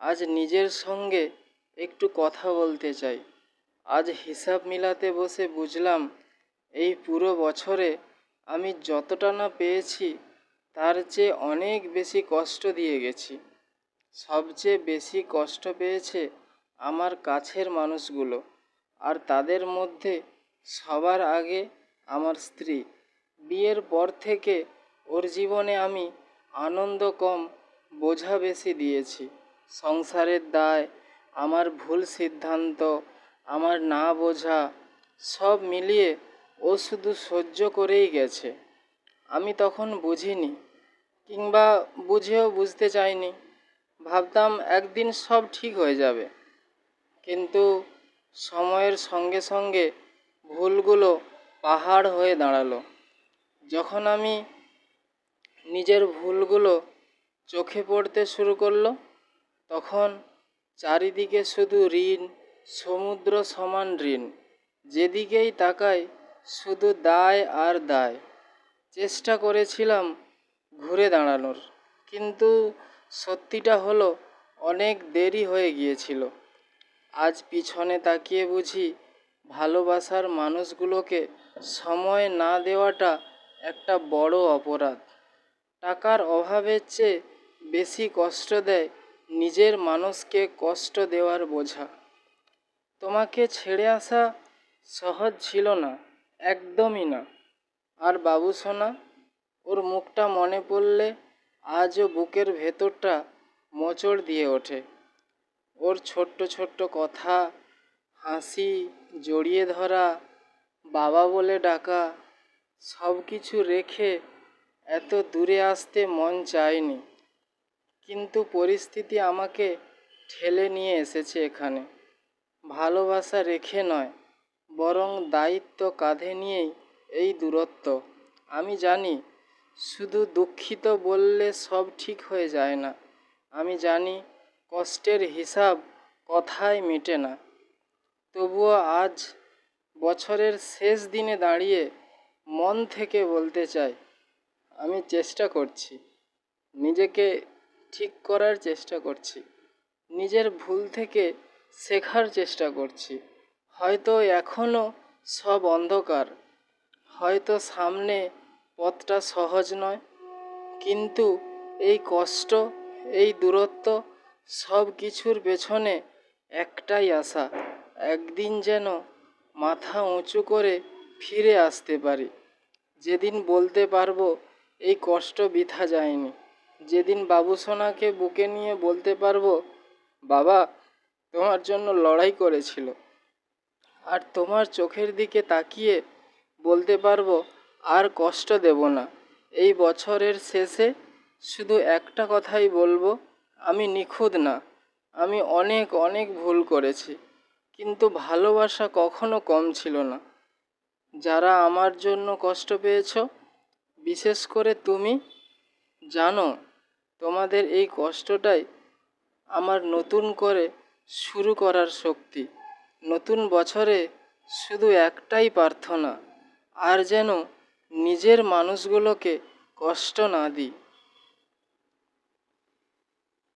আজ নিজের সঙ্গে একটু কথা বলতে চাই। আজ হিসাব মিলাতে বসে বুঝলাম এই পুরো বছরে আমি যতটা না পেয়েছি তার চেয়ে অনেক বেশি কষ্ট দিয়ে গেছি। সবচেয়ে বেশি কষ্ট পেয়েছে আমার কাছের মানুষগুলো, আর তাদের মধ্যে সবার আগে আমার স্ত্রী। বিয়ের পর থেকে ওর জীবনে আমি আনন্দ কম, বোঝা বেশি দিয়েছি। সংসারের দায়, আমার ভুল সিদ্ধান্ত, আমার না বোঝা, সব মিলিয়ে ও শুধু সহ্য করেই গেছে। আমি তখন বুঝিনি, কিংবা বুঝেও বুঝতে চাইনি। ভাবতাম একদিন সব ঠিক হয়ে যাবে, কিন্তু সময়ের সঙ্গে সঙ্গে ভুলগুলো পাহাড় হয়ে দাঁড়ালো। যখন আমি নিজের ভুলগুলো চোখে পড়তে শুরু করলো, তখন চারিদিকে শুধু ঋণ, সমুদ্র সমান ঋণ। যেদিকেই তাকাই শুধু দায় আর দায়। চেষ্টা করেছিলাম ঘুরে দাঁড়ানোর, কিন্তু সত্যিটা হলো অনেক দেরি হয়ে গিয়েছিল। আজ পিছনে তাকিয়ে বুঝি ভালোবাসার মানুষগুলোকে সময় না দেওয়াটা একটা বড় অপরাধ। টাকার অভাবের চেয়ে বেশি কষ্ট দেয় নিজের মানুষকে কষ্ট দেওয়ার বোঝা। তোমাকে ছেড়ে আসা সহজ ছিল না, একদমই না। আর বাবু সোনা, ওর মুখটা মনে পড়লে আজও বুকের ভেতরটা মোচড় দিয়ে ওঠে। ওর ছোট্ট ছোট্ট কথা, হাসি, জড়িয়ে ধরা, বাবা বলে ডাকা, সব কিছু রেখে এত দূরে আসতে মন চায়নি। কিন্তু পরিস্থিতি আমাকে ঠেলে নিয়ে এসেছে এখানে। ভালোবাসা রেখে নয়, বরং দায়িত্ব কাঁধে নিয়েই এই দূরত্ব। আমি জানি শুধু দুঃখিত বললে সব ঠিক হয়ে যায় না। আমি জানি কষ্টের হিসাব কথায় মেটে না। তবুও আজ বছরের শেষ দিনে দাঁড়িয়ে মন থেকে বলতে চাই, আমি চেষ্টা করছি, নিজেকে ঠিক করার চেষ্টা করছি, নিজের ভুল থেকে শেখার চেষ্টা করছি। হয়তো এখনও সব অন্ধকার, হয়তো সামনে পথটা সহজ নয়, কিন্তু এই কষ্ট, এই দূরত্ব, সব কিছুর পেছনে একটাই আশা, একদিন যেন মাথা উঁচু করে ফিরে আসতে পারি। যেদিন বলতে পারবো এই কষ্ট বৃথা যায়নি। যেদিন বাবু সোনাকে বুকে নিয়ে বলতে পারবো, বাবা তোমার জন্য লড়াই করেছিল। আর তোমার চোখের দিকে তাকিয়ে বলতে পারবো, আর কষ্ট দেব না। এই বছরের শেষে শুধু একটা কথাই বলবো, আমি নিখুঁত না, আমি অনেক অনেক ভুল করেছি, কিন্তু ভালোবাসা কখনো কম ছিল না। যারা আমার জন্য কষ্ট পেয়েছো, বিশেষ করে তুমি, জানো তোমাদের এই কষ্টটাই আমার নতুন করে শুরু করার শক্তি। নতুন বছরে শুধু একটাই প্রার্থনা, আর যেন নিজের মানুষগুলোকে কষ্ট না দিই।